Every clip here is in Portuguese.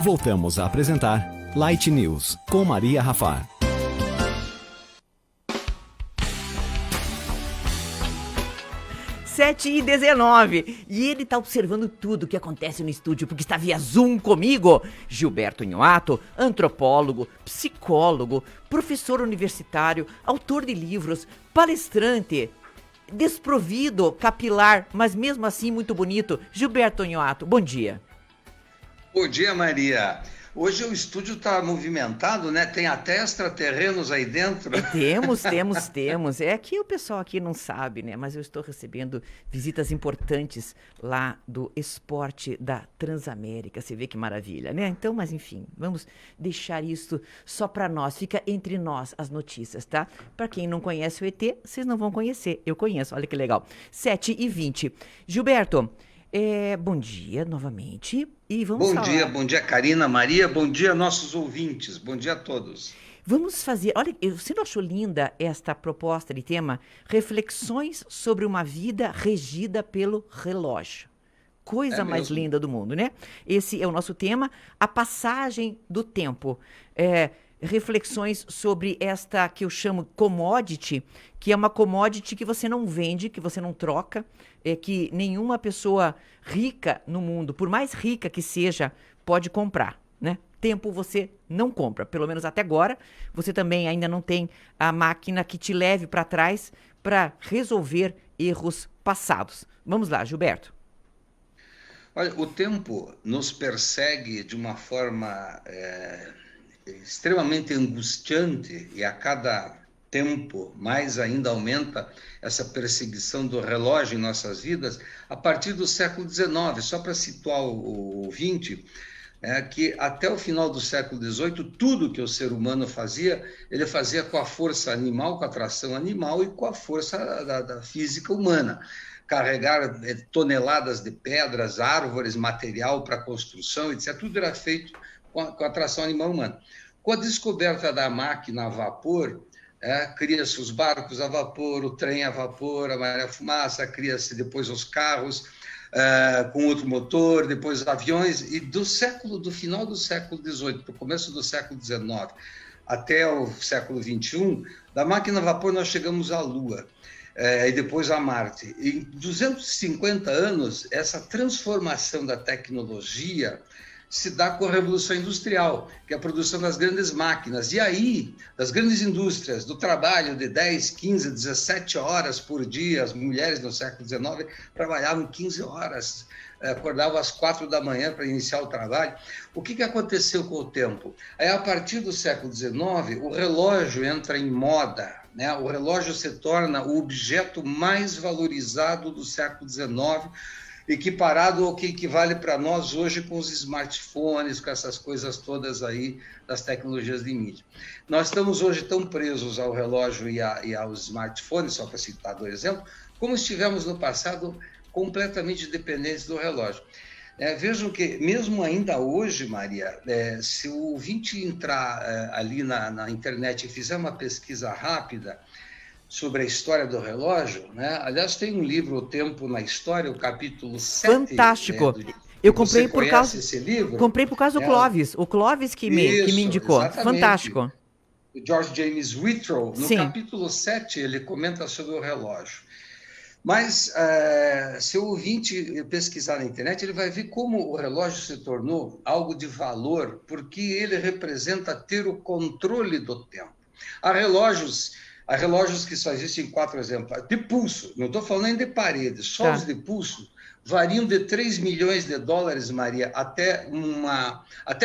Voltamos a apresentar Light News, com Maria Rafar. 7h19, e ele está observando tudo o que acontece no estúdio, porque está via Zoom comigo. Gilberto Nhoato, antropólogo, psicólogo, professor universitário, autor de livros, palestrante, desprovido, capilar, mas mesmo assim muito bonito. Gilberto Nhoato, bom dia. Bom dia, Maria. Hoje o estúdio está movimentado, né? Tem até extraterrenos aí dentro. Temos. É que o pessoal aqui não sabe, né? Mas eu estou recebendo visitas importantes lá do esporte da Transamérica. Você vê que maravilha, né? Então, mas enfim, vamos deixar isso só para nós. Fica entre nós as notícias, tá? Para quem não conhece o ET, vocês não vão conhecer. Eu conheço, olha que legal. 7h20. Gilberto, bom dia novamente. E vamos falar. Bom dia, Karina, Maria, bom dia, nossos ouvintes, bom dia a todos. Vamos fazer, olha, você não achou linda esta proposta de tema? Reflexões sobre uma vida regida pelo relógio. Coisa mais linda do mundo, né? Esse é o nosso tema, a passagem do tempo. Reflexões sobre esta que eu chamo commodity, que é uma commodity que você não vende, que você não troca, que nenhuma pessoa rica no mundo, por mais rica que seja, pode comprar, né? Tempo você não compra, pelo menos até agora. Você também ainda não tem a máquina que te leve para trás para resolver erros passados. Vamos lá, Gilberto. Olha, o tempo nos persegue de uma forma extremamente angustiante, e a cada tempo mais ainda aumenta essa perseguição do relógio em nossas vidas, a partir do século XIX. Só para situar o ouvinte, que até o final do século XVIII, tudo que o ser humano fazia, ele fazia com a força animal, com a tração animal e com a força da física humana. Carregar toneladas de pedras, árvores, material para construção, etc. Tudo era feito com a tração animal humana. Com a descoberta da máquina a vapor, cria-se os barcos a vapor, o trem a vapor, a maré-fumaça, cria-se depois os carros com outro motor, depois os aviões, e do final do século XVIII para o começo do século XIX até o século XXI, da máquina a vapor nós chegamos à Lua. E depois a Marte. Em 250 anos, essa transformação da tecnologia se dá com a Revolução Industrial, que é a produção das grandes máquinas. E aí, das grandes indústrias, do trabalho de 10, 15, 17 horas por dia, as mulheres no século XIX trabalhavam 15 horas, acordavam às 4 da manhã para iniciar o trabalho. O que aconteceu com o tempo? Aí, a partir do século XIX, o relógio entra em moda, né? O relógio se torna o objeto mais valorizado do século XIX, equiparado ao que equivale para nós hoje com os smartphones, com essas coisas todas aí das tecnologias de mídia. Nós estamos hoje tão presos ao relógio e aos smartphones, só para citar dois exemplos, como estivemos no passado completamente dependentes do relógio. Vejam que, mesmo ainda hoje, Maria, se o ouvinte entrar ali na internet e fizer uma pesquisa rápida sobre a história do relógio, né? Aliás, tem um livro, O Tempo na História, o capítulo 7. Fantástico! Eu comprei por causa esse livro? Comprei por causa do Clóvis. O Clóvis que me indicou. Exatamente. Fantástico. O George James Whitrow, no Sim. capítulo 7, ele comenta sobre o relógio. Mas, se o ouvinte pesquisar na internet, ele vai ver como o relógio se tornou algo de valor, porque ele representa ter o controle do tempo. Há relógios que só existem 4 exemplares. De pulso, não estou falando nem de parede, só os de pulso variam de 3 milhões de dólares, Maria, até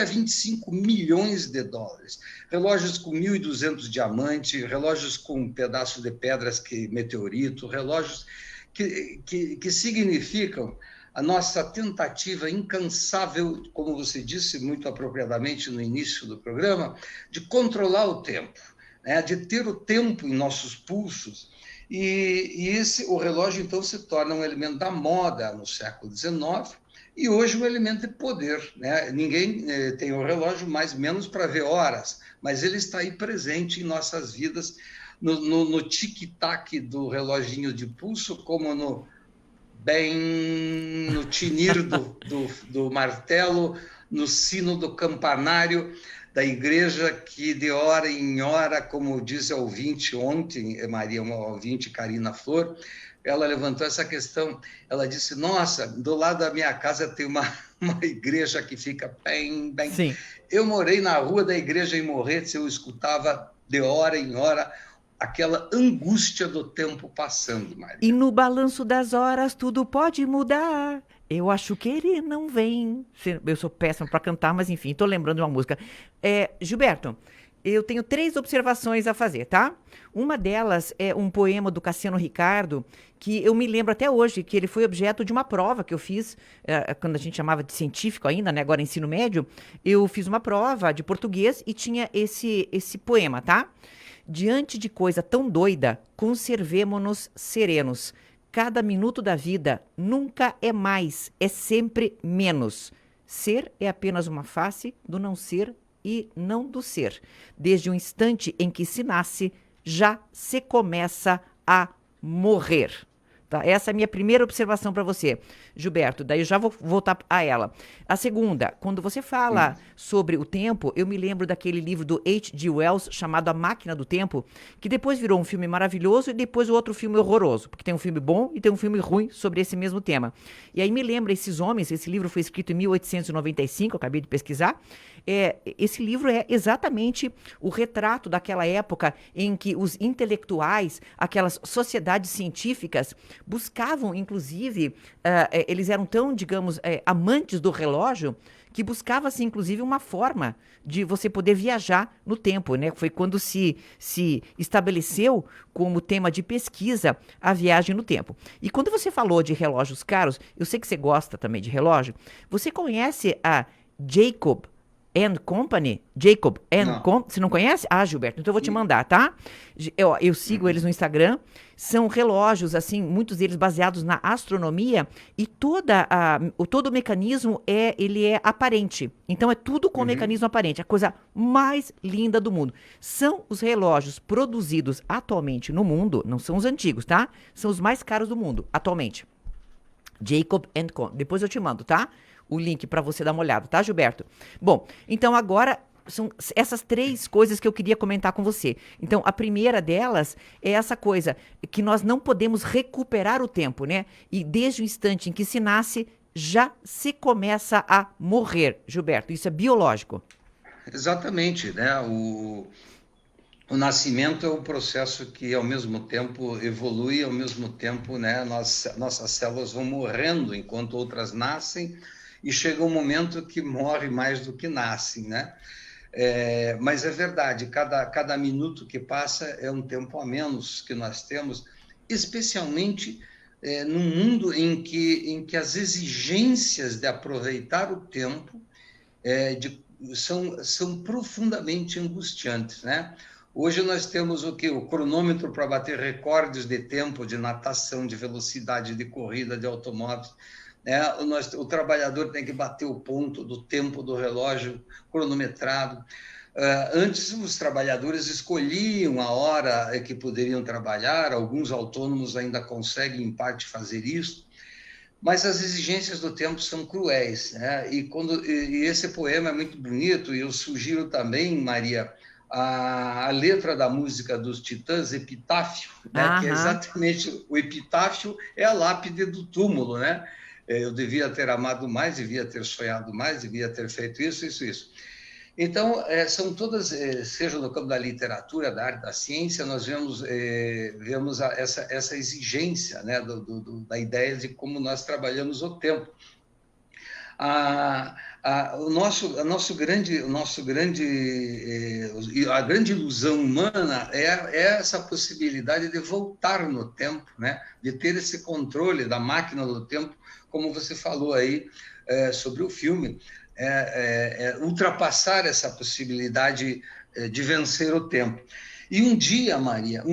25 milhões de dólares. Relógios com 1.200 diamantes, relógios com um pedaço de pedras meteorito, relógios que significam a nossa tentativa incansável, como você disse muito apropriadamente no início do programa, de controlar o tempo, né? De ter o tempo em nossos pulsos. E o relógio, então, se torna um elemento da moda no século XIX e hoje um elemento de poder, né? Ninguém tem o relógio, mais menos para ver horas, mas ele está aí presente em nossas vidas, no tic-tac do reloginho de pulso, como no tinir do martelo no sino do campanário da igreja, que de hora em hora, como disse a ouvinte ontem, Maria, uma ouvinte, Karina Flor, ela levantou essa questão, ela disse, nossa, do lado da minha casa tem uma igreja que fica bem, bem... Sim. Eu morei na rua da igreja em Morretes, eu escutava de hora em hora aquela angústia do tempo passando, Maria. E no balanço das horas tudo pode mudar. Eu acho que ele não vem. Eu sou péssima para cantar, mas enfim, estou lembrando de uma música. Gilberto, eu tenho 3 observações a fazer, tá? Uma delas é um poema do Cassiano Ricardo, que eu me lembro até hoje, que ele foi objeto de uma prova que eu fiz, quando a gente chamava de científico ainda, né? Agora ensino médio. Eu fiz uma prova de português e tinha esse poema, tá? Diante de coisa tão doida, conservemo-nos serenos. Cada minuto da vida nunca é mais, é sempre menos. Ser é apenas uma face do não ser e não do ser. Desde o instante em que se nasce, já se começa a morrer. Tá? Essa é a minha primeira observação para você, Gilberto. Daí eu já vou voltar a ela. A segunda, quando você fala sobre o tempo, eu me lembro daquele livro do H.G. Wells chamado A Máquina do Tempo, que depois virou um filme maravilhoso e depois outro filme horroroso, porque tem um filme bom e tem um filme ruim sobre esse mesmo tema. E aí me lembra esses homens, esse livro foi escrito em 1895, eu acabei de pesquisar. Esse livro é exatamente o retrato daquela época em que os intelectuais, aquelas sociedades científicas, buscavam, inclusive, eles eram tão, digamos, amantes do relógio, que buscava-se, inclusive, uma forma de você poder viajar no tempo, né? Foi quando se estabeleceu como tema de pesquisa a viagem no tempo. E quando você falou de relógios caros, eu sei que você gosta também de relógio, você conhece a Jacob Company? Jacob Company? Você não conhece? Ah, Gilberto, então eu vou te mandar, tá? Eu sigo eles no Instagram. São relógios, assim, muitos deles baseados na astronomia e todo o mecanismo ele é aparente. Então é tudo com mecanismo aparente, a coisa mais linda do mundo. São os relógios produzidos atualmente no mundo, não são os antigos, tá? São os mais caros do mundo, atualmente. Jacob Company. Depois eu te mando, tá? O link para você dar uma olhada, tá, Gilberto? Bom, então agora são essas 3 coisas que eu queria comentar com você. Então, a primeira delas é essa coisa que nós não podemos recuperar o tempo, né? E desde o instante em que se nasce, já se começa a morrer, Gilberto. Isso é biológico. Exatamente, né? O nascimento é um processo que, ao mesmo tempo, evolui, ao mesmo tempo, né, nossas células vão morrendo enquanto outras nascem, e chega um momento que morre mais do que nascem, né? Mas é verdade, cada minuto que passa é um tempo a menos que nós temos, especialmente num mundo em que as exigências de aproveitar o tempo são profundamente angustiantes, né? Hoje nós temos o quê? O cronômetro para bater recordes de tempo, de natação, de velocidade, de corrida, de automóveis. O trabalhador tem que bater o ponto do tempo do relógio cronometrado. Antes, os trabalhadores escolhiam a hora que poderiam trabalhar, alguns autônomos ainda conseguem, em parte, fazer isso, mas as exigências do tempo são cruéis, né? E esse poema é muito bonito, e eu sugiro também, Maria, a letra da música dos Titãs, Epitáfio, né? Que é exatamente o epitáfio, é a lápide do túmulo, né? Eu devia ter amado mais, devia ter sonhado mais, devia ter feito isso. Então, são todas, seja no campo da literatura, da arte, da ciência, nós vemos essa exigência, né, da ideia de como nós trabalhamos o tempo. A grande ilusão humana é essa possibilidade de voltar no tempo, né, de ter esse controle da máquina do tempo, como você falou aí sobre o filme, ultrapassar essa possibilidade de vencer o tempo. E um dia, Maria,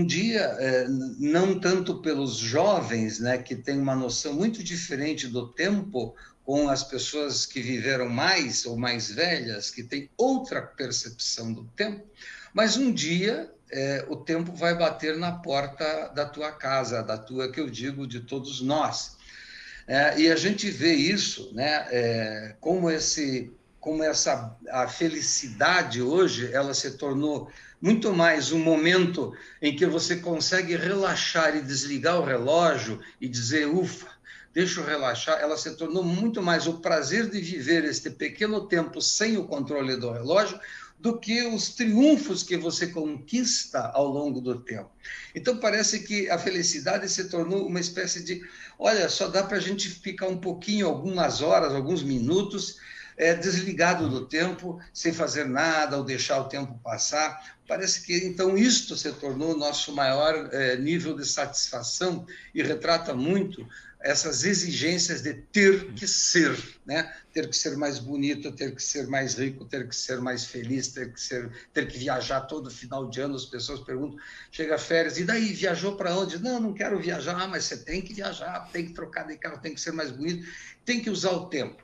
não tanto pelos jovens, né, que têm uma noção muito diferente do tempo, com as pessoas que viveram mais ou mais velhas, que têm outra percepção do tempo, mas um dia o tempo vai bater na porta da tua casa, que eu digo, de todos nós. E a gente vê isso, né, como como a felicidade hoje, ela se tornou muito mais um momento em que você consegue relaxar e desligar o relógio e dizer, ufa, deixa eu relaxar, ela se tornou muito mais o prazer de viver este pequeno tempo sem o controle do relógio do que os triunfos que você conquista ao longo do tempo. Então, parece que a felicidade se tornou uma espécie de, olha, só dá para a gente ficar um pouquinho, algumas horas, alguns minutos, desligado do tempo, sem fazer nada, ou deixar o tempo passar. Parece que, então, isto se tornou o nosso maior nível de satisfação e retrata muito essas exigências de ter que ser, né? Ter que ser mais bonito, ter que ser mais rico, ter que ser mais feliz, ter que viajar todo final de ano. As pessoas perguntam, chega férias, e daí, viajou para onde? Não quero viajar, mas você tem que viajar, tem que trocar de carro, tem que ser mais bonito, tem que usar o tempo.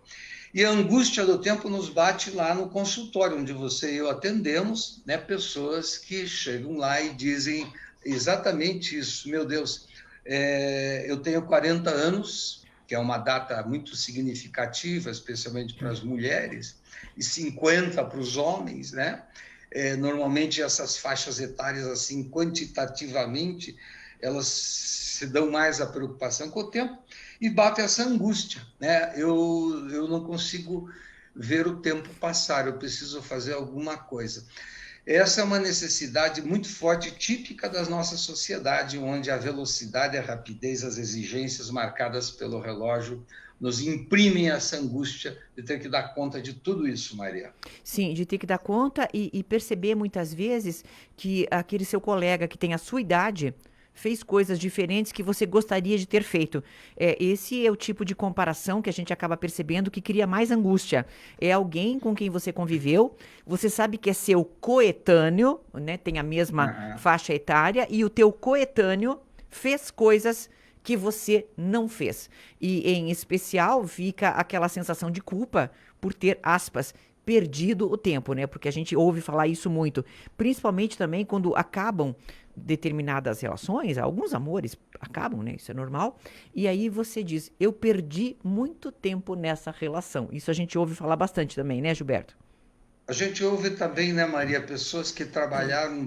E a angústia do tempo nos bate lá no consultório, onde você e eu atendemos, né, pessoas que chegam lá e dizem exatamente isso. Meu Deus, eu tenho 40 anos, que é uma data muito significativa, especialmente para as mulheres, e 50 para os homens, né? Normalmente essas faixas etárias, assim, quantitativamente, elas se dão mais a preocupação com o tempo, e bate essa angústia, né? Eu não consigo ver o tempo passar, eu preciso fazer alguma coisa. Essa é uma necessidade muito forte, típica da nossa sociedade, onde a velocidade, a rapidez, as exigências marcadas pelo relógio nos imprimem essa angústia de ter que dar conta de tudo isso, Maria. Sim, de ter que dar conta e perceber muitas vezes que aquele seu colega que tem a sua idade fez coisas diferentes que você gostaria de ter feito. Esse é o tipo de comparação que a gente acaba percebendo que cria mais angústia. É alguém com quem você conviveu, você sabe que é seu coetâneo, né, tem a mesma faixa etária, e o teu coetâneo fez coisas que você não fez. E, em especial, fica aquela sensação de culpa por ter, aspas, perdido o tempo, né? Porque a gente ouve falar isso muito, principalmente também quando acabam determinadas relações, alguns amores acabam, né? Isso é normal. E aí você diz, eu perdi muito tempo nessa relação. Isso a gente ouve falar bastante também, né, Gilberto? A gente ouve também, né, Maria, pessoas que trabalharam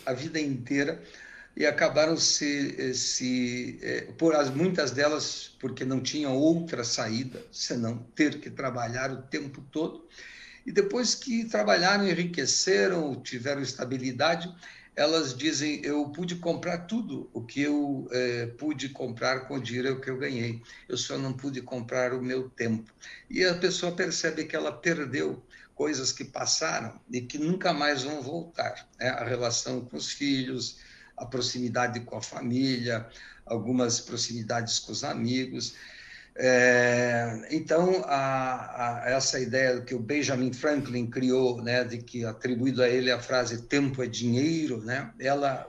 a vida inteira e acabaram muitas delas porque não tinham outra saída, senão ter que trabalhar o tempo todo. E depois que trabalharam, enriqueceram, tiveram estabilidade, elas dizem, eu pude comprar tudo o que eu pude comprar com o dinheiro que eu ganhei. Eu só não pude comprar o meu tempo. E a pessoa percebe que ela perdeu coisas que passaram e que nunca mais vão voltar, né? A relação com os filhos, a proximidade com a família, algumas proximidades com os amigos. Então, essa ideia que o Benjamin Franklin criou, né, de que atribuído a ele a frase tempo é dinheiro, né,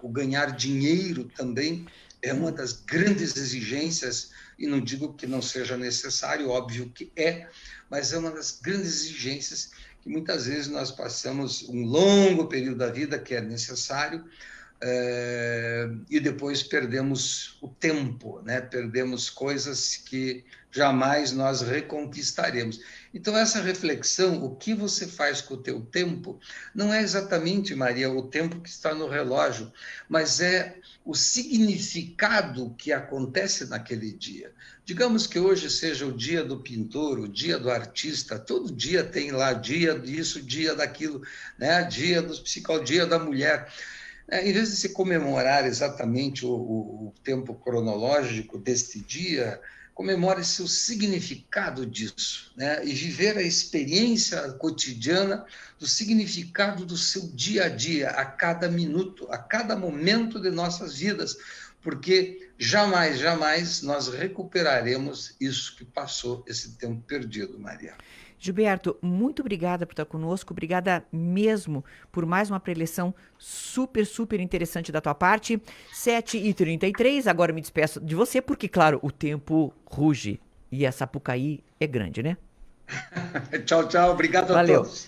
o ganhar dinheiro também é uma das grandes exigências, e não digo que não seja necessário, óbvio que mas é uma das grandes exigências que muitas vezes nós passamos um longo período da vida que é necessário, e depois perdemos o tempo, né? Perdemos coisas que jamais nós reconquistaremos. Então, essa reflexão, o que você faz com o teu tempo, não é exatamente, Maria, o tempo que está no relógio, mas é o significado que acontece naquele dia. Digamos que hoje seja o dia do pintor, o dia do artista, todo dia tem lá dia disso, dia daquilo, né? Dia dos psicólogos, dia da mulher. Em vez de se comemorar exatamente o tempo cronológico deste dia, comemore-se o significado disso, né? E viver a experiência cotidiana do significado do seu dia a dia, a cada minuto, a cada momento de nossas vidas, porque jamais, jamais nós recuperaremos isso que passou, esse tempo perdido, Maria. Gilberto, muito obrigada por estar conosco, obrigada mesmo por mais uma preleção super, super interessante da tua parte. 7h33, agora eu me despeço de você, porque, claro, o tempo ruge e a Sapucaí é grande, né? Tchau, tchau, obrigado a Valeu. todos.